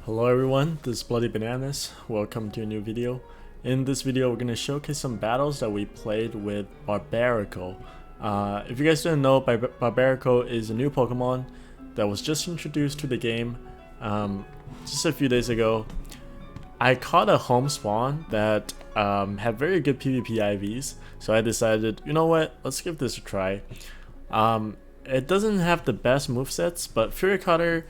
Hello everyone, this is Bloody Bananas. Welcome to a new video. In this video we're going to showcase some battles that we played with Barbaracle. If you guys didn't know, Barbaracle is a new Pokemon that was just introduced to the game just a few days ago. I caught a home spawn that had very good PvP IVs, so I decided, you know what, let's give this a try. It doesn't have the best movesets, but Fury Cutter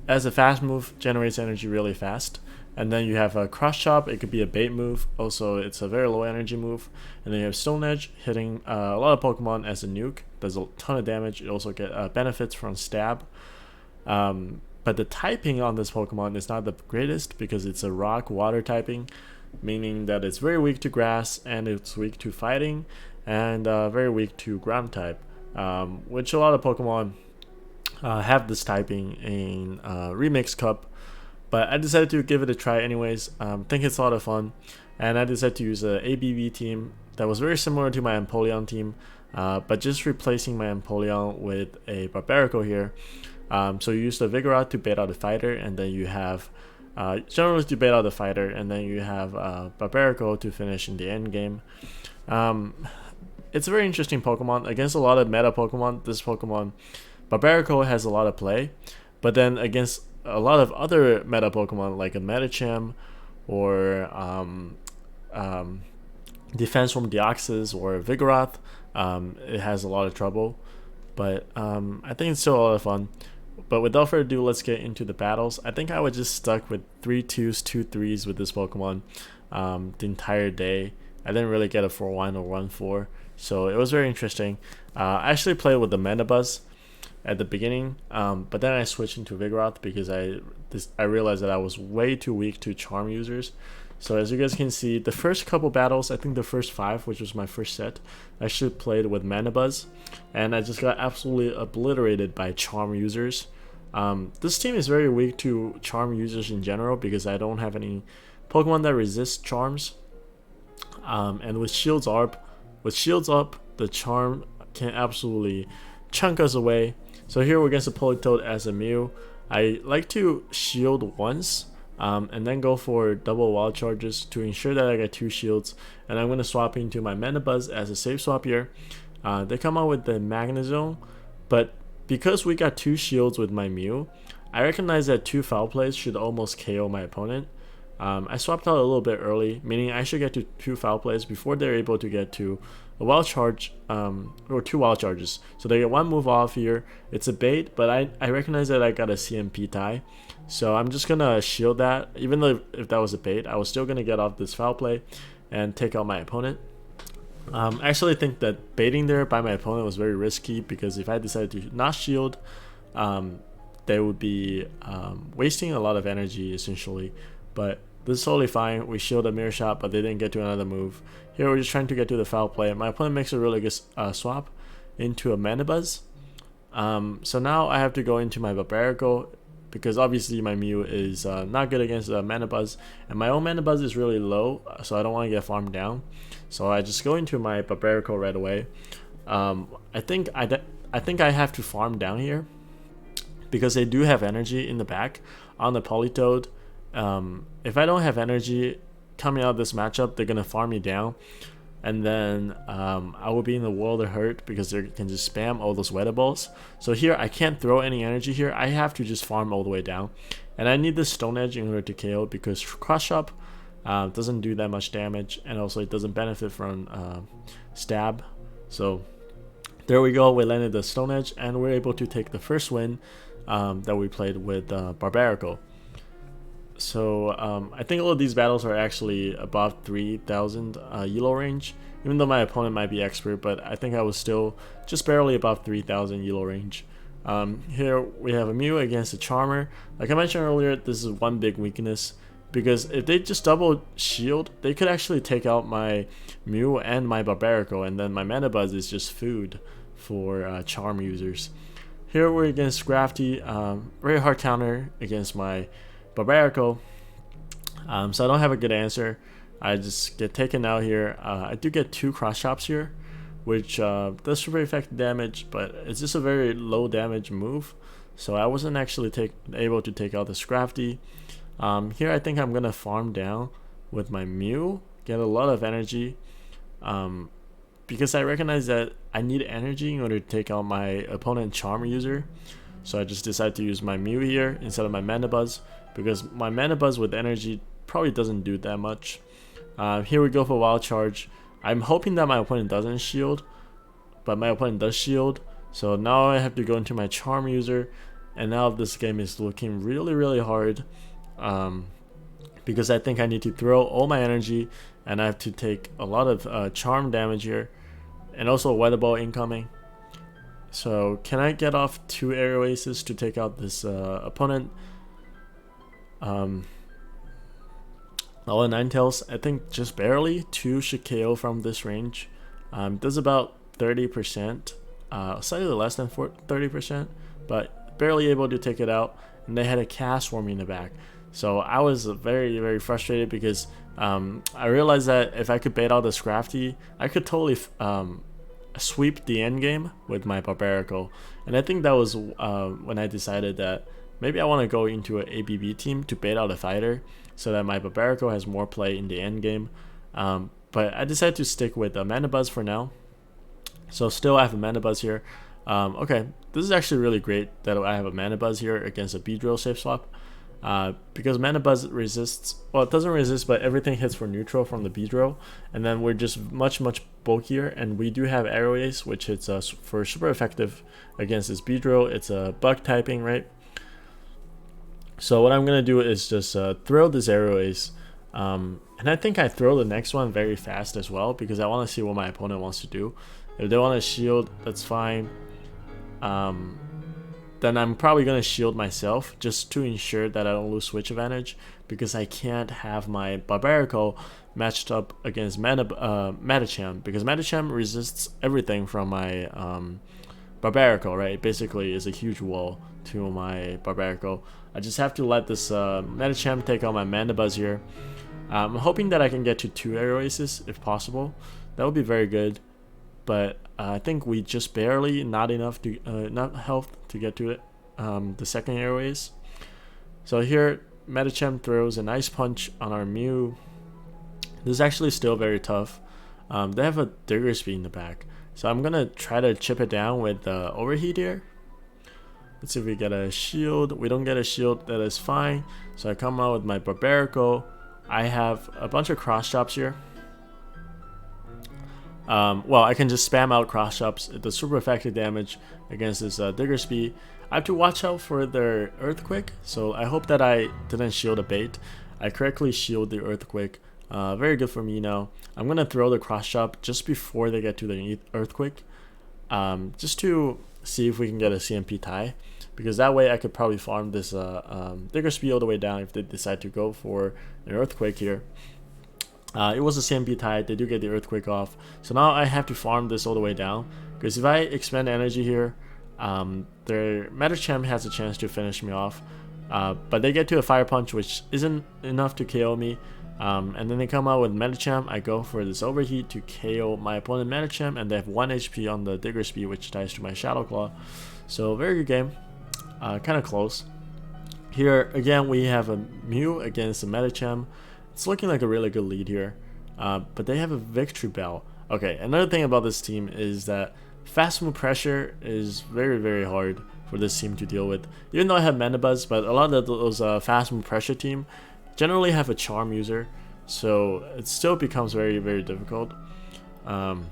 as a fast move generates energy really fast. And then you have a Cross Chop, it could be a bait move, also it's a very low energy move. And then you have Stone Edge hitting a lot of Pokemon as a nuke, does a ton of damage. You also get benefits from Stab. But the typing on this Pokemon is not the greatest because it's a rock water typing, meaning that it's very weak to grass and it's weak to fighting and very weak to ground type, which a lot of Pokemon have this typing in Remix Cup, but I decided to give it a try anyways. Think it's a lot of fun, and I decided to use a ABV team that was very similar to my Empoleon team, but just replacing my Empoleon with a Barbaracle here. So you use the Vigoroth to bait out the fighter, and then you have generally to bait out the fighter, and then you have Barbaracle to finish in the end game. It's a very interesting Pokemon against a lot of meta Pokemon. This Pokemon Barbaracle has a lot of play, but then against a lot of other meta Pokemon like a Medicham or Defense from Deoxys or Vigoroth, it has a lot of trouble, but I think it's still a lot of fun. But without further ado, let's get into the battles. I think I was just stuck with 3 2s, 2 3s with this Pokemon the entire day. I didn't really get a 4-1 or 1-4, so it was very interesting. I actually played with the Manabuzz at the beginning, but then I switched into Vigoroth because I realized that I was way too weak to charm users. So as you guys can see, the first couple battles, I think the first 5, which was my first set, I actually played with Manabuzz, and I just got absolutely obliterated by charm users. This team is very weak to charm users in general because I don't have any Pokemon that resist charms. And with shields up, the charm can absolutely chunk us away. So here we're against a Politoed as a Mew. I like to shield once and then go for double wild charges to ensure that I get 2 shields. And I'm going to swap into my Manabuzz as a safe swap here. They come out with the Meganium, but because we got 2 shields with my Mew, I recognize that 2 foul plays should almost KO my opponent. I swapped out a little bit early, meaning I should get to 2 foul plays before they're able to get to a wild charge, or 2 wild charges. So they get 1 move off here. It's a bait, but I recognize that I got a CMP tie. So I'm just going to shield that. Even though if that was a bait, I was still going to get off this foul play and take out my opponent. I actually think that baiting there by my opponent was very risky because if I decided to not shield, they would be wasting a lot of energy essentially. But this is totally fine. We shielded a Mirror Shot, but they didn't get to another move. Here we're just trying to get to the foul play. My opponent makes a really good swap into a Manabuzz. So now I have to go into my Barbaracle because obviously my Mew is not good against a Manabuzz, and my own Manabuzz is really low, so I don't want to get farmed down. So I just go into my Barbaracle right away. I think I have to farm down here because they do have energy in the back on the Politoed. If I don't have energy coming out of this matchup, they're gonna farm me down, and then I will be in the world of hurt because they can just spam all those weather balls. So here I can't throw any energy here. I have to just farm all the way down, and I need this Stone Edge in order to KO because Cross Chop doesn't do that much damage, and also it doesn't benefit from Stab. So there we go. We landed the Stone Edge, and we're able to take the first win that we played with Barbaracle. So I think all of these battles are actually above 3,000 ELO range, even though my opponent might be expert, but I think I was still just barely above 3,000 ELO range. Here we have a Mew against a Charmer. Like I mentioned earlier, this is one big weakness because if they just double shield, they could actually take out my Mew and my Barbaracle, and then my Manabuzz is just food for charm users. Here we're against Scrafty, very hard counter against my Barbaracle, so I don't have a good answer. I just get taken out here. I do get 2 Cross Chops here, which does very effective damage, but it's just a very low damage move. So I wasn't actually able to take out the Scrafty. Here I think I'm gonna farm down with my Mew, get a lot of energy, because I recognize that I need energy in order to take out my opponent Charm user. So I just decided to use my Mew here instead of my Mana Buzz, because my Mana Buzz with energy probably doesn't do that much. Here we go for Wild Charge. I'm hoping that my opponent doesn't shield, but my opponent does shield. So now I have to go into my Charm user, and now this game is looking really hard, because I think I need to throw all my energy, and I have to take a lot of Charm damage here, and also Weather Ball incoming. So can I get off 2 Aerial Aces to take out this opponent? All in Ninetales, I think just barely. 2 should KO from this range. Does about 30%, slightly less than 30%, but barely able to take it out. And they had a cast for me in the back. So I was very frustrated, because I realized that if I could bait out the Scrafty, I could totally sweep the end game with my Barbaracle. And I think that was when I decided that maybe I want to go into an ABB team to bait out a fighter, so that my Barbaracle has more play in the end game. But I decided to stick with a Mana Buzz for now. So still I have a Mana Buzz here. Okay, this is actually really great that I have a Mana Buzz here against a Beedrill safe swap. Because Mana Buzz resists, well, it doesn't resist, but everything hits for neutral from the Beedrill, and then we're just much bulkier, and we do have Aerial Ace, which hits us for super effective against this Beedrill. It's a bug typing, right? So what I'm gonna do is just throw this Aerial Ace, and I think I throw the next one very fast as well, because I want to see what my opponent wants to do. If they want to shield, that's fine. Then I'm probably going to shield myself just to ensure that I don't lose switch advantage, because I can't have my Barbaracle matched up against Medicham, because Medicham resists everything from my Barbaracle, right? It basically is a huge wall to my Barbaracle. I just have to let this Medicham take out my Mana Buzz here. I'm hoping that I can get to 2 Aerial Aces if possible. That would be very good. But I think we just barely, not enough to, not health to get to it, the second Aerial Ace. So here, Medicham throws a nice punch on our Mew. This is actually still very tough. They have a Diggersby in the back. So I'm going to try to chip it down with Overheat here. Let's see if we get a shield. We don't get a shield, that is fine. So I come out with my Barbaracle. I have a bunch of cross chops here. Well, I can just spam out cross chops. It does super effective damage against this Diggersby. I have to watch out for their Earthquake, so I hope that I didn't shield a bait. I correctly shield the Earthquake. Very good for me now. I'm going to throw the cross chop just before they get to the Earthquake, just to see if we can get a CMP tie, because that way I could probably farm this Diggersby all the way down if they decide to go for an Earthquake here. It was a CMP tie, they do get the Earthquake off. So now I have to farm this all the way down, because if I expend energy here, their Medicham has a chance to finish me off. But they get to a Fire Punch, which isn't enough to KO me. And then they come out with Medicham. I go for this Overheat to KO my opponent Medicham, and they have 1 HP on the Diggersby, which ties to my Shadow Claw. So very good game, kind of close. Here again we have a Mew against a Medicham. It's looking like a really good lead here, but they have a Victory Bell. Okay, another thing about this team is that fast move pressure is very hard for this team to deal with. Even though I have Mana Buzz, but a lot of those fast move pressure team generally have a Charm user, so it still becomes very difficult. And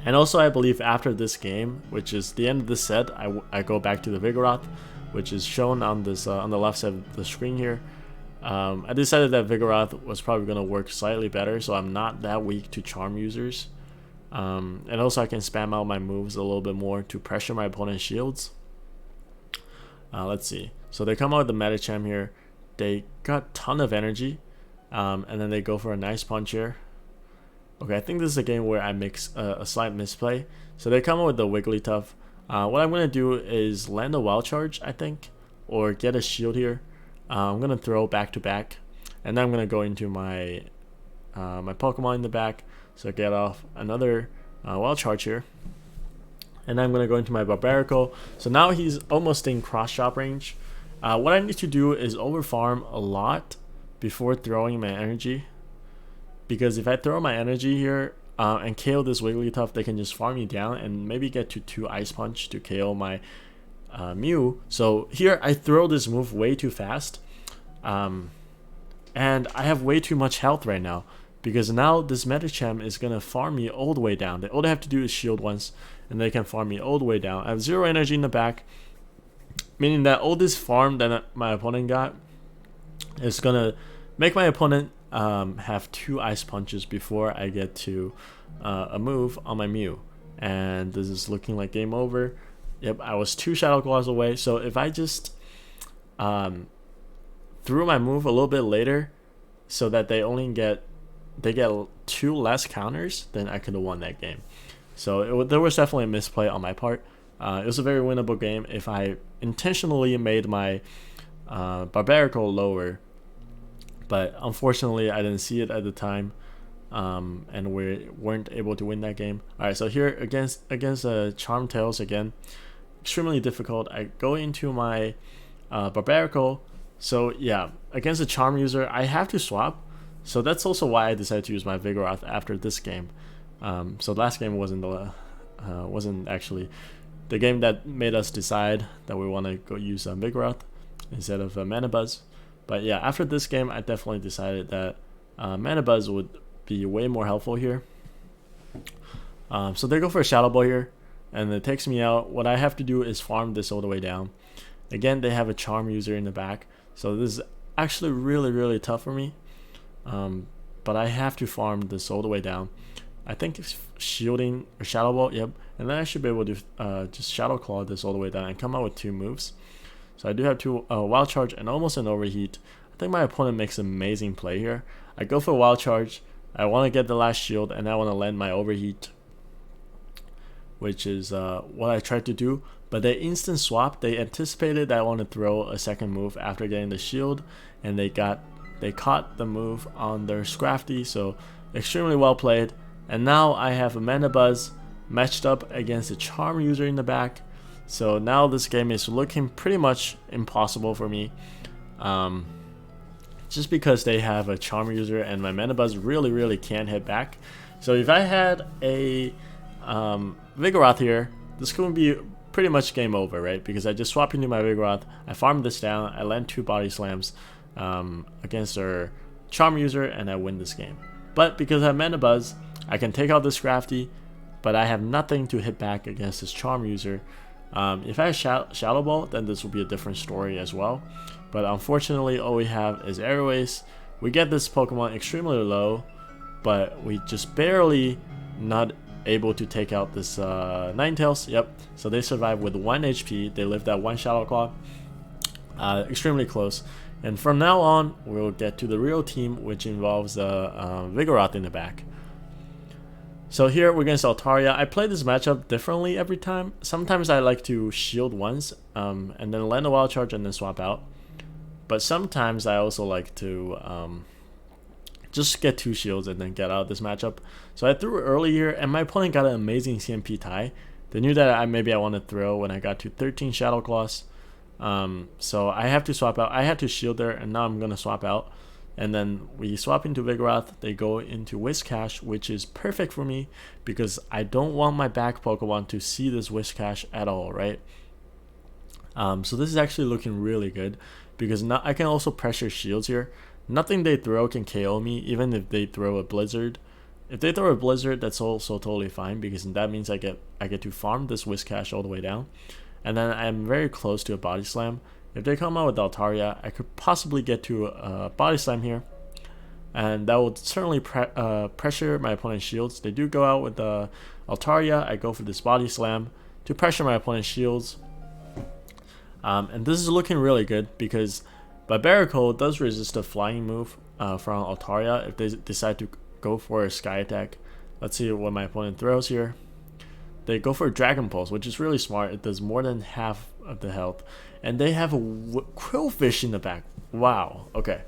also I believe after this game, which is the end of this set, I go back to the Vigoroth, which is shown on this on the left side of the screen here. I decided that Vigoroth was probably going to work slightly better, so I'm not that weak to Charm users. And also I can spam out my moves a little bit more to pressure my opponent's shields. Let's see. So they come out with the Medicham here. They got a ton of energy, and then they go for a nice punch here. Okay, I think this is a game where I mix a slight misplay. So they come out with the Wigglytuff. What I'm going to do is land a Wild Charge, I think, or get a shield here. I'm going to throw back to back, and then I'm going to go into my my Pokemon in the back. So get off another Wild Charge here. And then I'm going to go into my Barbaracle. So now he's almost in cross chop range. What I need to do is overfarm a lot before throwing my energy, because if I throw my energy here and KO this Wigglytuff, they can just farm me down and maybe get to 2 Ice Punch to KO my Mew. So here I throw this move way too fast, and I have way too much health right now, because now this Medicham is gonna farm me all the way down. All they have to do is shield once and they can farm me all the way down. I have 0 energy in the back, meaning that all this farm that my opponent got is gonna make my opponent have 2 Ice Punches before I get to a move on my Mew. And this is looking like game over. Yep, I was 2 Shadow Claws away. So if I just threw my move a little bit later so that they get 2 less counters, then I could have won that game. So there was definitely a misplay on my part. It was a very winnable game if I intentionally made my Barbaracle lower, but unfortunately I didn't see it at the time, and we weren't able to win that game. Alright, so here against Charmtails again, extremely difficult. I go into my Barbaracle. So yeah, against a Charm user I have to swap, so that's also why I decided to use my Vigoroth after this game. So last game wasn't actually the game that made us decide that we want to go use Vigoroth instead of Manabuzz. But yeah, after this game I definitely decided that Manabuzz would be way more helpful here. So they go for a Shadow Ball here, and it takes me out. What I have to do is farm this all the way down. Again, they have a Charm user in the back, so this is actually really tough for me. But I have to farm this all the way down. I think it's shielding or Shadow Ball, yep. And then I should be able to just Shadow Claw this all the way down and come out with 2 moves. So I do have 2 Wild Charge and almost an Overheat. I think my opponent makes an amazing play here. I go for Wild Charge. I want to get the last shield, and I want to land my Overheat, which is what I tried to do. But they instant swap. They anticipated that I want to throw a second move after getting the shield, and they caught the move on their Scrafty. So extremely well played. And now I have a Manabuzz matched up against a Charm user in the back. So now this game is looking pretty much impossible for me, just because they have a Charm user and my Manabuzz really can't hit back. So if I had a Vigoroth here, this could be pretty much game over, right? Because I just swap into my Vigoroth, I farm this down, I land 2 Body Slams against their Charm user, and I win this game. But because I have Manabuzz, I can take out this Scrafty, but I have nothing to hit back against this Charm user. If I have Shadow Ball, then this will be a different story as well. But unfortunately, all we have is Aerial Ace. We get this Pokemon extremely low, but we just barely not able to take out this Ninetales. Yep, so they survive with 1 HP. They live that 1 Shadow Claw. Extremely close. And from now on, we'll get to the real team, which involves Vigoroth in the back. So here we're against Altaria. I play this matchup differently every time. Sometimes I like to shield once, and then land a Wild Charge and then swap out. But sometimes I also like to just get 2 shields and then get out of this matchup. So I threw early here, and my opponent got an amazing CMP tie. They knew that maybe I want to throw when I got to 13 Shadow Claws. So I have to swap out. I had to shield there, and now I'm going to swap out. And then we swap into Vigoroth. They go into Whiscash, which is perfect for me because I don't want my back Pokemon to see this Whiscash at all, right? So this is actually looking really good because now I can also pressure shields here. Nothing they throw can KO me, even if they throw a Blizzard. If they throw a Blizzard, that's also totally fine because that means I get to farm this Whiscash all the way down. And then I'm very close to a Body Slam. If they come out with Altaria, I could possibly get to a Body Slam here, and that will certainly pressure my opponent's shields. They do go out with the Altaria. I go for this Body Slam to pressure my opponent's shields, and this is looking really good because Barbaracle does resist a flying move from Altaria if they decide to go for a Sky Attack. Let's see what my opponent throws here. They go for a Dragon Pulse, which is really smart. It does more than half of the health. And they have a Quillfish in the back. Wow. Okay.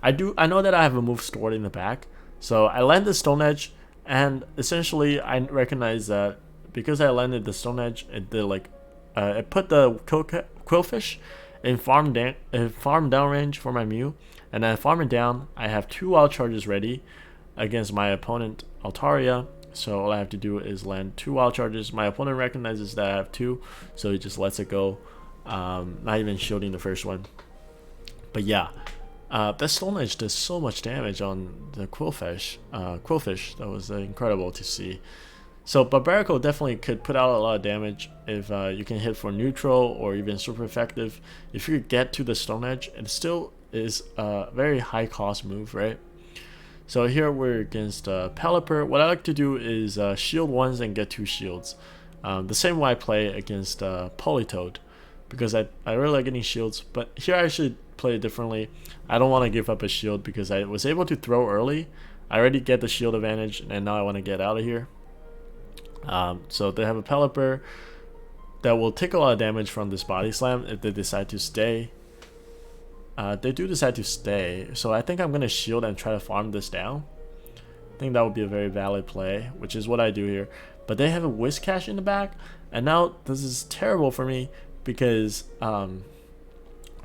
I know that I have a move stored in the back. So I landed Stone Edge, and essentially I recognize that because I landed the Stone Edge, it did it put the Quillfish in farm down range for my Mew, and then farming down, I have 2 wild charges ready against my opponent Altaria. So all I have to do is land 2 wild charges. My opponent recognizes that I have 2, so he just lets it go, not even shielding the first one. But yeah, that Stone Edge does so much damage on the Quillfish. That was incredible to see. So Barbaracle definitely could put out a lot of damage if you can hit for neutral or even super effective. If you get to the Stone Edge, it still is a very high cost move, right? So here we're against Pelipper. What I like to do is shield once and get 2 shields. The same way I play against Politoed, because I really like getting shields. But here I should play it differently. I don't want to give up a shield because I was able to throw early. I already get the shield advantage, and now I want to get out of here. So they have a Pelipper that will take a lot of damage from this body slam if they decide to stay. They do decide to stay, so I think I'm going to shield and try to farm this down. I think that would be a very valid play, which is what I do here. But they have a Whiscash in the back, and now this is terrible for me because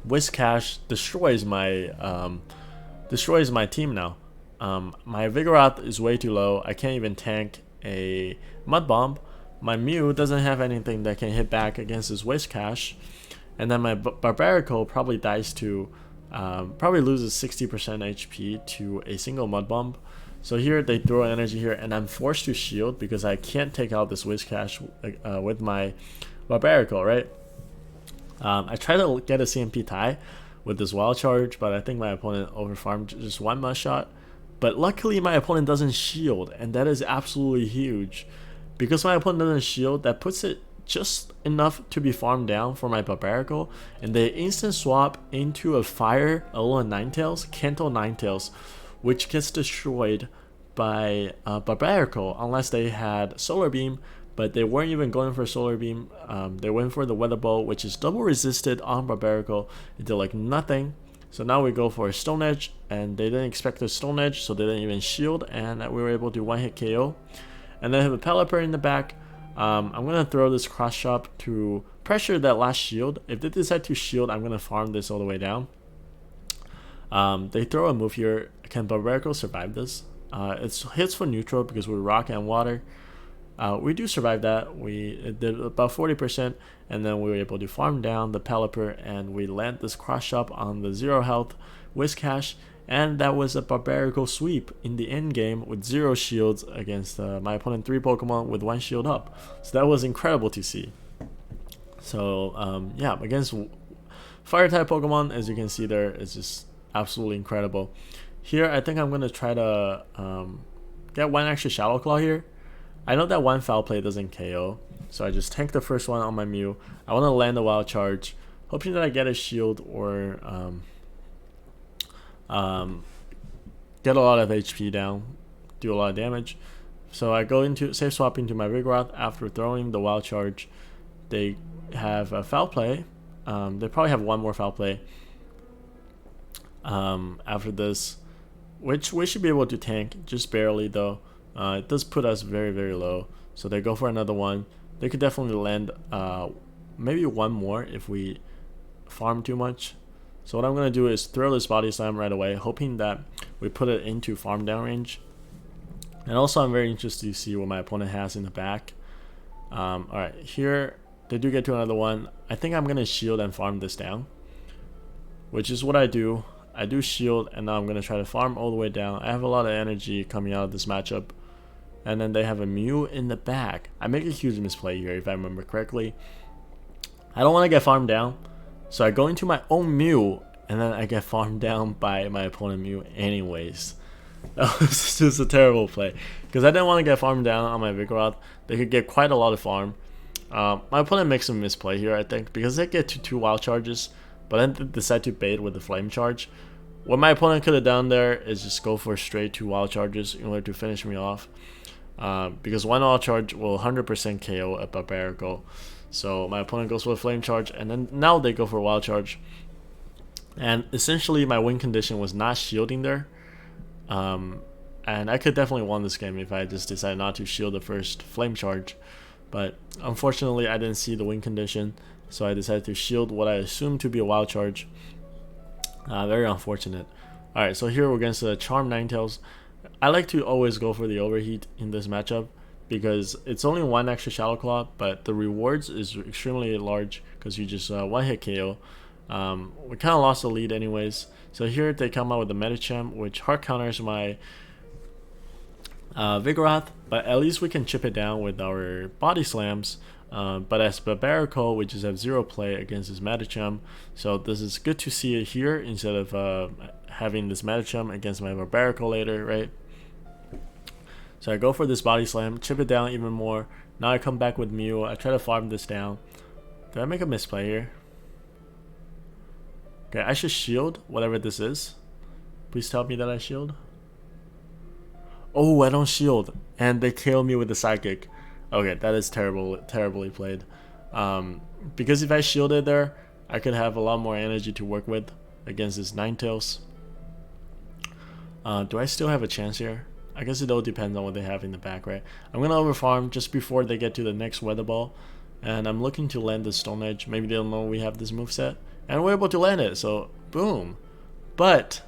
Whiscash destroys my team now. My Vigoroth is way too low. I can't even tank a Mud Bomb. My Mew doesn't have anything that can hit back against his Whiscash, and then my Barbaracle probably dies to probably loses 60% HP to a single Mud Bomb. So here they throw energy here, and I'm forced to shield because I can't take out this Whiscash with my Barbaracle, right? I try to get a CMP tie with this Wild Charge, but I think my opponent overfarmed just 1 must shot. But luckily my opponent doesn't shield, and that is absolutely huge. Because my opponent doesn't shield, that puts it just enough to be farmed down for my Barbaracle, and they instant swap into a Fire Alolan Ninetales, Kanto Ninetales, which gets destroyed by Barbaracle unless they had Solar Beam, but they weren't even going for Solar Beam. They went for the Weather Bow, which is double resisted on Barbaracle. It did like nothing. So now we go for a Stone Edge, and they didn't expect a Stone Edge, so they didn't even shield, and we were able to one-hit KO. And then I have a Pelipper in the back. I'm going to throw this Cross Chop to pressure that last shield. If they decide to shield, I'm going to farm this all the way down. They throw a move here. Can Barbaracle survive this? It hits for neutral because we're rock and water. We do survive that. We did about 40%, and then we were able to farm down the Pelipper, and we land this Cross Chop on the 0 health Whiscash. And that was a Barbaracle sweep in the end game with 0 shields against my opponent 3 Pokemon with 1 shield up. So that was incredible to see. So yeah, against Fire type Pokemon, as you can see there, it's just absolutely incredible. Here, I think I'm going to try to get 1 extra Shadow Claw here. I know that 1 Foul Play doesn't KO, so I just tank the first one on my Mew. I want to land the Wild Charge, hoping that I get a shield or get a lot of HP down, do a lot of damage. So I go into safe swap into my Vigoroth after throwing the Wild Charge. They have a Foul Play. They probably have 1 more Foul Play after this, which we should be able to tank, just barely though. It does put us very, very low. So they go for another one. They could definitely land maybe 1 more if we farm too much. So what I'm going to do is throw this Body Slam right away, hoping that we put it into farm down range. And also I'm very interested to see what my opponent has in the back. Alright, here they do get to another one. I think I'm going to shield and farm this down, which is what I do. I do shield, and now I'm going to try to farm all the way down. I have a lot of energy coming out of this matchup. And then they have a Mew in the back. I make a huge misplay here if I remember correctly. I don't want to get farmed down, so I go into my own Mew, and then I get farmed down by my opponent Mew anyways. That was just a terrible play, because I didn't want to get farmed down on my Vigoroth. They could get quite a lot of farm. My opponent makes a misplay here, I think, because they get to 2 Wild Charges, but then they decide to bait with the Flame Charge. What my opponent could have done there is just go for straight 2 Wild Charges in order to finish me off. Because 1 Wild Charge will 100% KO a Barbaracle. So my opponent goes for a Flame Charge, and then now they go for a Wild Charge. And essentially my win condition was not shielding there. And I could definitely won this game if I just decided not to shield the first Flame Charge. But unfortunately I didn't see the win condition, so I decided to shield what I assumed to be a wild charge. Very unfortunate. Alright, so here we're against the Charm Ninetales. I like to always go for the overheat in this matchup because it's only one extra Shadow Claw, but the rewards is extremely large because you just one hit KO. We kind of lost the lead anyways. So here they come out with the Medicham, which hard counters my Vigoroth, but at least we can chip it down with our Body Slams. But as Barbaracle, we just have 0 play against this Medicham, so this is good to see it here instead of having this Medicham against my Barbaracle later, right? So I go for this Body Slam, chip it down even more. Now I come back with Mew, I try to farm this down. Did I make a misplay here? Okay, I should shield whatever this is. Please tell me that I shield. Oh, I don't shield, and they kill me with the Psychic. Okay, that is terribly played. Because if I shielded there, I could have a lot more energy to work with against this Ninetales. Do I still have a chance here? I guess it all depends on what they have in the back, right? I'm gonna overfarm just before they get to the next Weather Ball, and I'm looking to land the Stone Edge. Maybe they don't know we have this moveset, and we're able to land it, so boom. But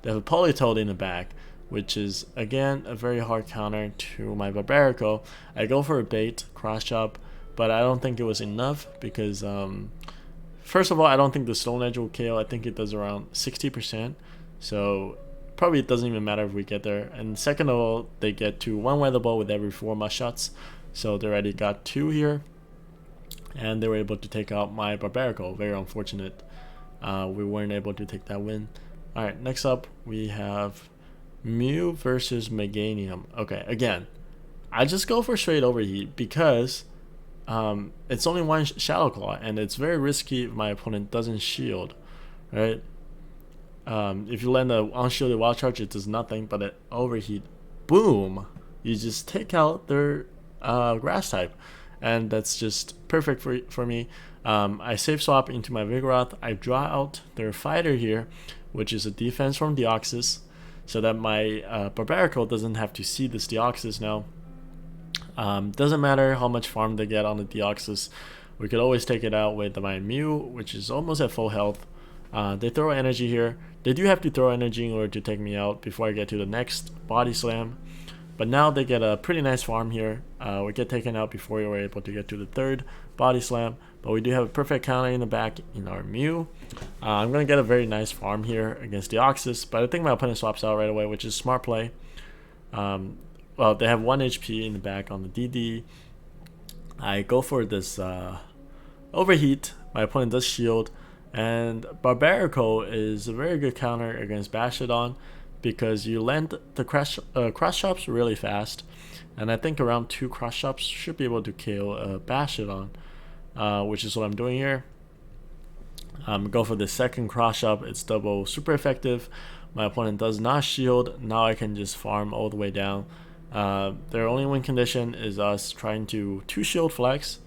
they have a Politoed in the back, which is again a very hard counter to my Barbaracle. I go for a bait cross chop, but I don't think it was enough because first of all, I don't think the Stone Edge will KO. I think it does around 60%, so probably it doesn't even matter if we get there. And second of all, they get to 1 Weather Ball with every 4 must shots, so they already got 2 here, and they were able to take out my Barbaracle. Very unfortunate. We weren't able to take that win. Alright, next up we have Mew versus Meganium. Okay, again, I just go for straight overheat because it's only one Shadow Claw, and it's very risky if my opponent doesn't shield, right? If you land an unshielded wild charge, it does nothing, but at overheat, boom, you just take out their grass type, and that's just perfect for me. I save swap into my Vigoroth. I draw out their fighter here, which is a defense from Deoxys, so that my Barbaracle doesn't have to see this Deoxys now. Doesn't matter how much farm they get on the Deoxys, we could always take it out with my Mew, which is almost at full health. They throw energy here. They do have to throw energy in order to take me out before I get to the next Body Slam. But now they get a pretty nice farm here. We get taken out before we were able to get to the 3rd Body Slam. But we do have a perfect counter in the back in our Mew. I'm going to get a very nice farm here against Deoxys. But I think my opponent swaps out right away, which is smart play. Well, they have 1 HP in the back on the DD. I go for this overheat. My opponent does shield. And Barbaracle is a very good counter against Bastiodon because you land the cross chops really fast, and I think around 2 cross chops should be able to kill Bastiodon, which is what I'm doing here. Go for the second cross chop. It's double super effective. My opponent does not shield. Now I can just farm all the way down. Their only win condition is us trying to 2 shield flex,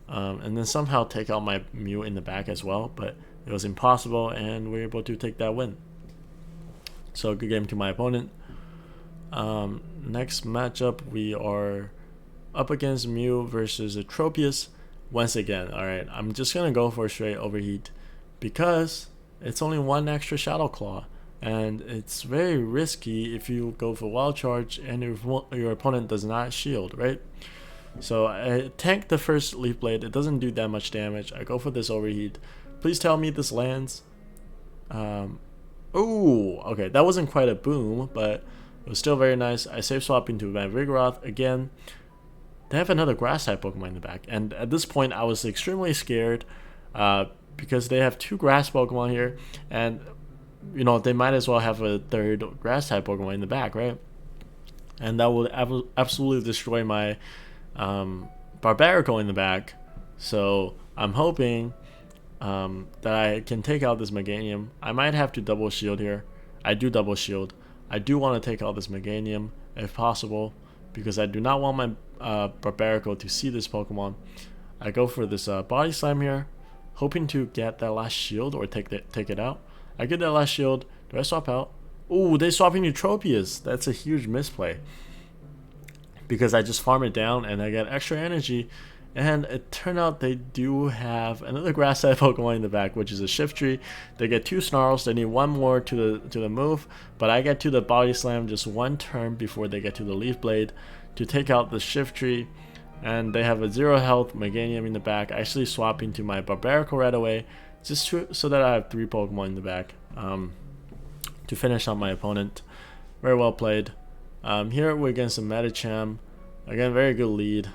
and then somehow take out my Mew in the back as well, but it was impossible, and we were able to take that win. So good game to my opponent. Next matchup, we are up against Mew versus a Tropius. Once again, alright, I'm just going to go for a straight overheat because it's only 1 extra Shadow Claw, and it's very risky if you go for Wild Charge and your opponent does not shield, right? So I tank the first Leaf Blade. It doesn't do that much damage. I go for this overheat. Please tell me this lands. Oh, okay, that wasn't quite a boom, but it was still very nice. I save swap into my Vigoroth again. They have another grass type Pokemon in the back, and at this point I was extremely scared because they have 2 grass Pokemon here, and you know they might as well have a 3rd grass type Pokemon in the back, right? And that would absolutely destroy my Barbaracle in the back. So I'm hoping that I can take out this Meganium. I might have to double shield here. I do double shield. I do want to take out this Meganium if possible because I do not want my Barbaracle to see this Pokemon. I go for this Body Slam here, hoping to get that last shield or take it out. I get that last shield. Do I swap out? Ooh, they swap into Tropius. That's a huge misplay because I just farm it down and I get extra energy, And it turned out they do have another grass type Pokemon in the back, which is a Shiftry. They get 2 Snarls. They need 1 more to the move, but I get to the Body Slam just 1 turn before they get to the Leaf Blade to take out the Shiftry. And they have a 0 health Meganium in the back. I actually swap into my Barbaracle right away, just so that I have 3 Pokemon in the back to finish out my opponent. Very well played. Here we're against a Medicham. Again, very good lead.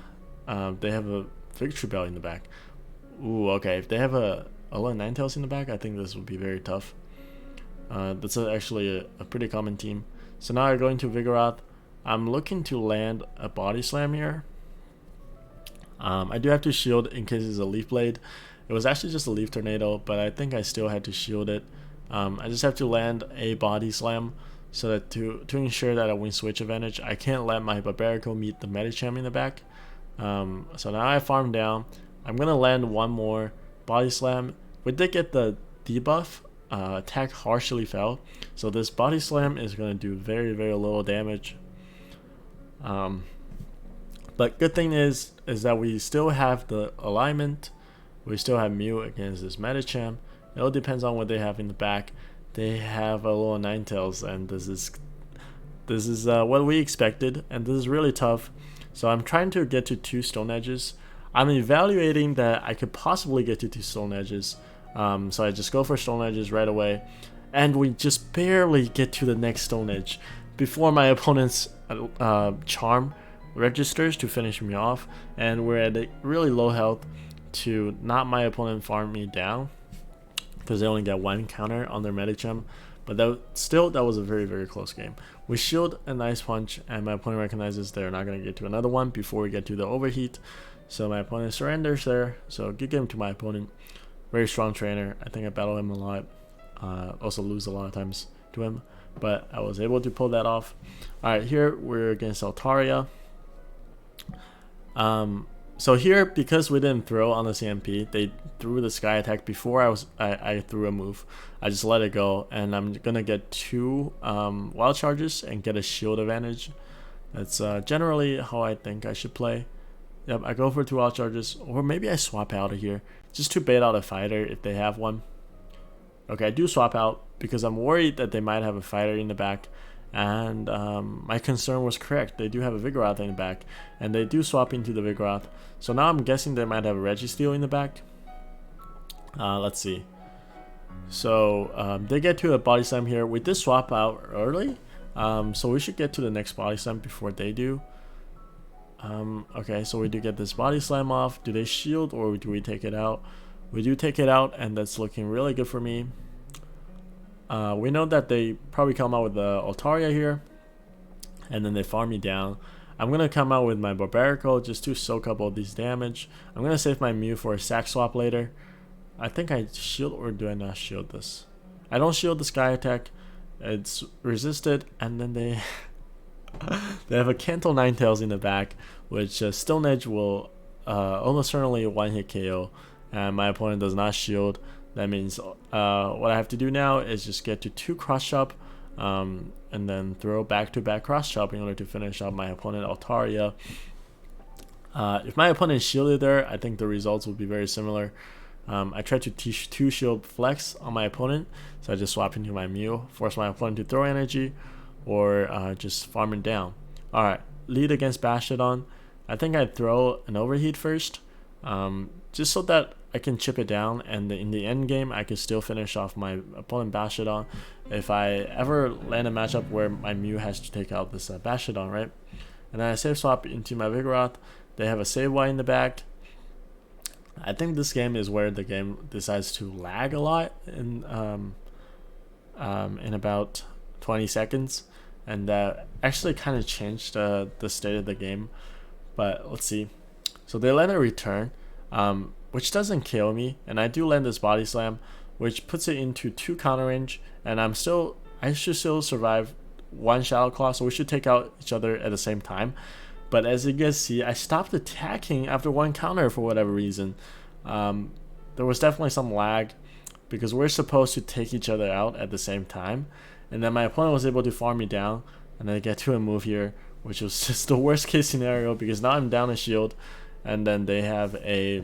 They have a Victory Bell in the back. Ooh, okay. If they have a lot of Ninetales in the back, I think this would be very tough. That's actually a pretty common team. So now I'm going to Vigoroth. I'm looking to land a Body Slam here. I do have to shield in case it's a Leaf Blade. It was actually just a Leaf Tornado, but I think I still had to shield it. I just have to land a Body Slam so that to ensure that I win switch advantage. I can't let my Barbaracle meet the Medicham in the back. So now I farm down. I'm going to land 1 more Body Slam. We did get the debuff. Attack harshly fell. So this Body Slam is going to do very, very little damage. But good thing is that we still have the alignment. We still have Mew against this Medicham. It all depends on what they have in the back. They have a little Ninetales, and this is what we expected, and this is really tough. So I'm trying to get to 2 Stone Edges. I'm evaluating that I could possibly get to 2 Stone Edges. So I just go for Stone Edges right away, and we just barely get to the next Stone Edge before my opponent's Charm registers to finish me off, and we're at a really low health to not my opponent farm me down because they only get 1 counter on their Medicham. But that was a very, very close game. We shield a nice punch, and my opponent recognizes they're not going to get to another one before we get to the overheat. So my opponent surrenders there. So good game to my opponent. Very strong trainer. I think I battle him a lot. Also lose a lot of times to him, but I was able to pull that off. Alright, here we're against Altaria. So here, because we didn't throw on the CMP, they threw the Sky Attack before I threw a move. I just let it go, and I'm gonna get 2 Wild Charges and get a shield advantage. That's generally how I think I should play. Yep, I go for 2 Wild Charges, or maybe I swap out of here just to bait out a fighter if they have one. Okay, I do swap out because I'm worried that they might have a fighter in the back. And my concern was correct. They do have a Vigoroth in the back, and they do swap into the Vigoroth. So now I'm guessing they might have a Registeel in the back. Let's see. So they get to a Body Slam here. We did swap out early, so we should get to the next Body Slam before they do. Okay, so we do get this Body Slam off. Do they shield, or do we take it out? We do take it out, and that's looking really good for me. We know that they probably come out with the Altaria here, and then they farm me down. I'm going to come out with my Barbaracle just to soak up all these damage. I'm going to save my Mew for a sack swap later. I think I shield, or do I not shield this? I don't shield the Sky Attack. It's resisted, and then they they have a Kanto Ninetales in the back, which Stone Edge will almost certainly one-hit KO, and my opponent does not shield. That means what I have to do now is just get to 2 Cross Chop, and then throw back-to-back Cross Chop in order to finish out my opponent Altaria. If my opponent shielded there, I think the results would be very similar. I tried to teach 2 shield flex on my opponent, so I just swap into my Mew, force my opponent to throw energy, or just farm it down. Alright, lead against Bastiodon. I think I'd throw an Overheat first, just so that I can chip it down, and in the end game I could still finish off my opponent Bastiodon if I ever land a matchup where my Mew has to take out this Bastiodon, right? And then I save swap into my Vigoroth. They have a Save Y in the back. I think this game is where the game decides to lag a lot in about 20 seconds, and that actually kind of changed the state of the game. But let's see. So they land a return, which doesn't kill me, and I do land this Body Slam, which puts it into 2 counter range, and I should still survive 1 Shadow Claw, so we should take out each other at the same time. But as you guys see, I stopped attacking after 1 counter for whatever reason. There was definitely some lag, because we're supposed to take each other out at the same time, and then my opponent was able to farm me down, and then I get to a move here, which was just the worst case scenario, because now I'm down a shield, and then they have a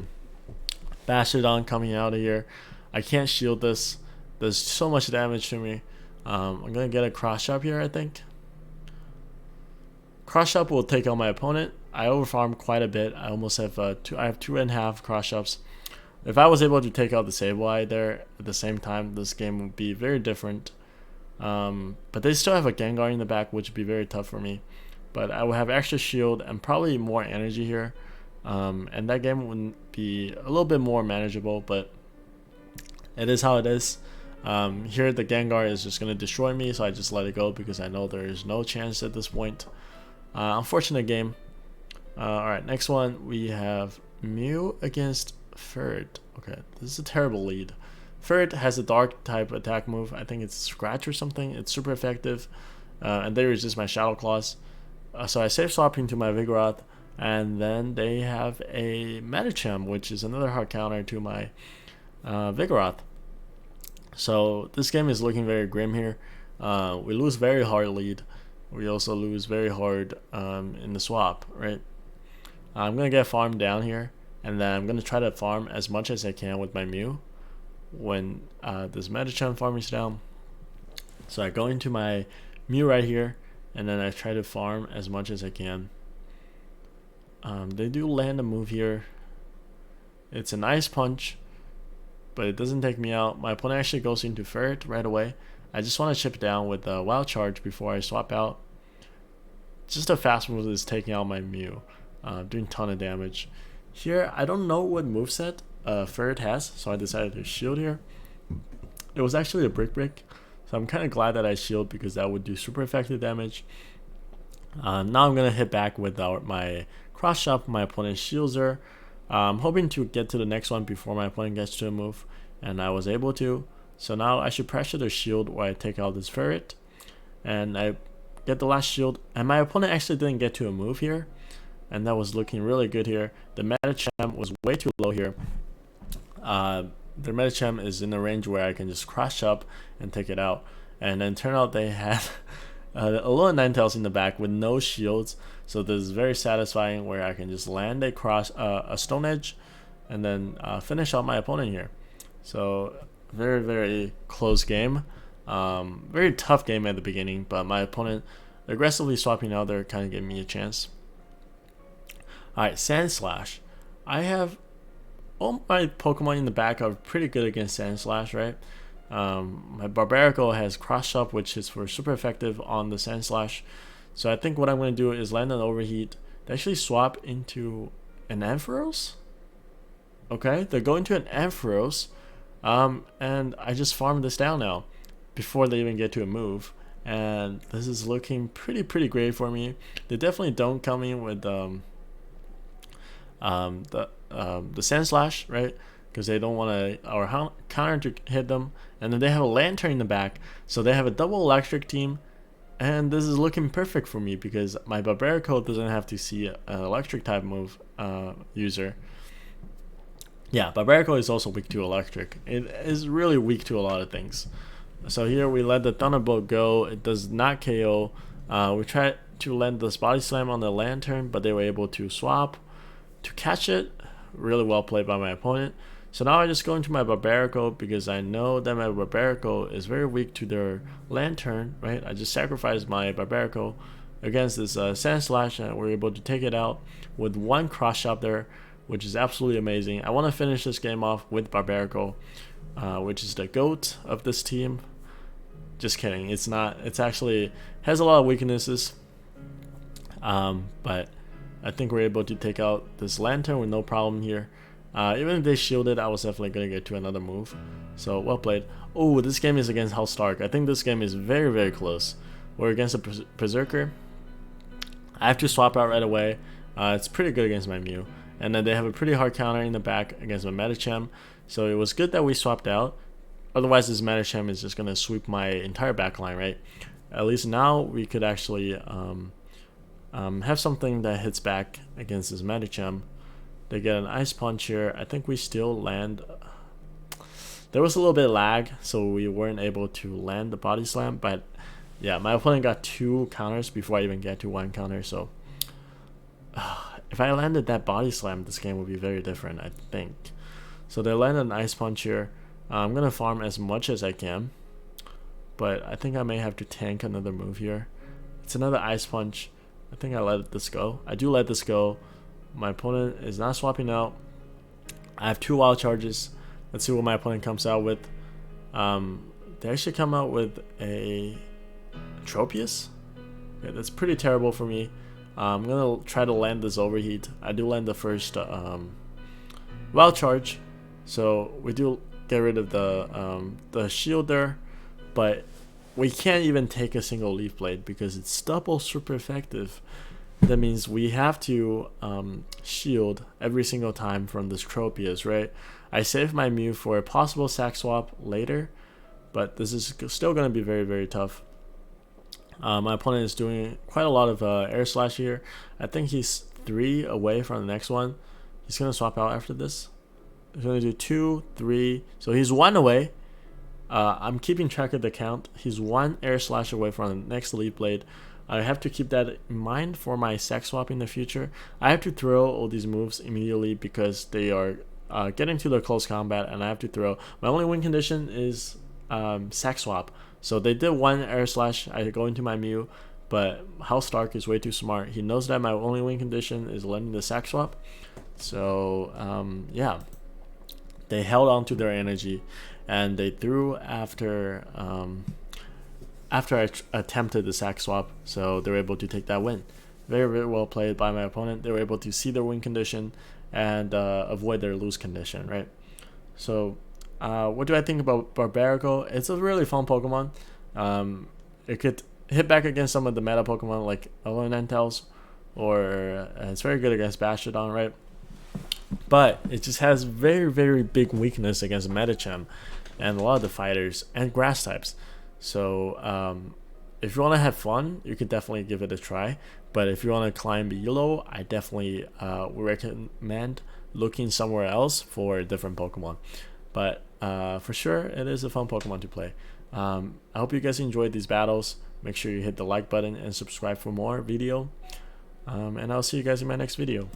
Bastardon coming out of here. I can't shield this. There's so much damage to me. I'm gonna get a cross chop here, I think. Cross chop will take out my opponent. I overfarm quite a bit. I almost have I have 2.5 cross chops. If I was able to take out the Sableye there at the same time, this game would be very different. But they still have a Gengar in the back, which would be very tough for me. But I will have extra shield and probably more energy here. And that game would be a little bit more manageable, but it is how it is. Here the Gengar is just going to destroy me, so I just let it go because I know there is no chance at this point. Unfortunate game. Alright, next one we have Mew against Ferret. Okay, this is a terrible lead. Ferret has a dark type attack move. I think it's Scratch or something. It's super effective. And they resist my Shadow Claws. So I save swap into my Vigoroth. And then they have a Medicham, which is another hard counter to my Vigoroth. So this game is looking very grim here. We lose very hard lead. We also lose very hard in the swap, right? I'm going to get farmed down here. And then I'm going to try to farm as much as I can with my Mew when this Medicham farm is down. So I go into my Mew right here. And then I try to farm as much as I can. They do land a move here. It's a nice punch, but it doesn't take me out. My opponent actually goes into Ferret right away. I just want to chip down with a Wild Charge before I swap out. Just a fast move is taking out my Mew, doing a ton of damage. Here, I don't know what moveset Ferret has, so I decided to shield here. It was actually a Brick, so I'm kind of glad that I shield because that would do super effective damage. Now I'm going to hit back with my cross chop. My opponent shields her. I'm hoping to get to the next one before my opponent gets to a move, and I was able to. So now I should pressure the shield where I take out this Ferret, and I get the last shield, and my opponent actually didn't get to a move here, and that was looking really good here. The Medicham was way too low here. The Medicham is in the range where I can just cross chop and take it out, and then turn out they had a little Ninetales in the back with no shields, so this is very satisfying where I can just land a Stone Edge and then finish out my opponent here. So very, very close game. Very tough game at the beginning, but my opponent aggressively swapping out there kind of gave me a chance. Alright, Sandslash. I have all my Pokemon in the back are pretty good against Sandslash, right? My Barbaracle has Cross Chop, which is for super effective on the Sandslash. So I think what I'm going to do is land an Overheat. They actually swap into an Ampharos. Okay, they're going to an Ampharos. And I just farmed this down now before they even get to a move. And this is looking pretty great for me. They definitely don't come in with the Sandslash, right? Because they don't want our counter to hit them. And then they have a Lantern in the back, so they have a double electric team, and this is looking perfect for me because my Barbaracle doesn't have to see an electric type move user. Yeah, Barbaracle is also weak to electric. It is really weak to a lot of things. So here we let the Thunderbolt go. It does not KO. We tried to land this Body Slam on the Lantern, but they were able to swap to catch it. Really well played by my opponent. So now I just go into my Barbaracle because I know that my Barbaracle is very weak to their Lantern, right? I just sacrificed my Barbaracle against this Sandslash, and we're able to take it out with one cross chop there, which is absolutely amazing. I want to finish this game off with Barbaracle, which is the GOAT of this team. Just kidding. It's not. It's actually has a lot of weaknesses, but I think we're able to take out this Lantern with no problem here. Even if they shielded, I was definitely going to get to another move. So, well played. Oh, this game is against House Stark. I think this game is very close. We're against a Berserker. I have to swap out right away. It's pretty good against my Mew. And then they have a pretty hard counter in the back against my Medicham. So it was good that we swapped out. Otherwise, this Medicham is just going to sweep my entire backline, right? At least now we could actually have something that hits back against this Medicham. They get an Ice Punch here. I think we still land. There was a little bit of lag, so we weren't able to land the Body Slam. But yeah, my opponent got 2 counters before I even get to 1 counter. So if I landed that body slam, this game would be very different, I think. So they landed an ice punch here. I'm gonna farm as much as I can, but I think I may have to tank another move here. It's another ice punch. I think I let this go. I do let this go. My opponent is not swapping out. I have 2 wild charges. Let's see what my opponent comes out with. They actually come out with a Tropius. Okay, that's pretty terrible for me. I'm gonna try to land this overheat. I do land the first wild charge, so we do get rid of the shield there, but we can't even take a single leaf blade because it's double super effective. That means we have to shield every single time from this Tropius, right? I save my Mew for a possible sack swap later, but this is still going to be very, very tough. My opponent is doing quite a lot of air slash here. I think he's 3 away from the next one. He's going to swap out after this. He's going to do 2, 3. So he's 1 away. I'm keeping track of the count. He's 1 air slash away from the next leaf blade. I have to keep that in mind for my sack swap in the future. I have to throw all these moves immediately because they are getting to the close combat, and I have to throw. My only win condition is sack swap. So they did 1 air slash. I go into my Mew, but House Stark is way too smart. He knows that my only win condition is letting the sack swap. So yeah, they held on to their energy, and they threw after I attempted the sack swap, so they were able to take that win. Very, very well played by my opponent. They were able to see their win condition and avoid their lose condition, right? So what do I think about Barbaracle? It's a really fun Pokemon. It could hit back against some of the meta Pokemon like Ninetales, or it's very good against Bastiodon, right? But it just has very, very big weakness against Medicham and a lot of the fighters and grass types. So if you want to have fun, you could definitely give it a try. But if you want to climb elo, I definitely would recommend looking somewhere else for a different Pokemon. But for sure, it is a fun Pokemon to play. I hope you guys enjoyed these battles. Make sure you hit the like button and subscribe for more video. And I'll see you guys in my next video.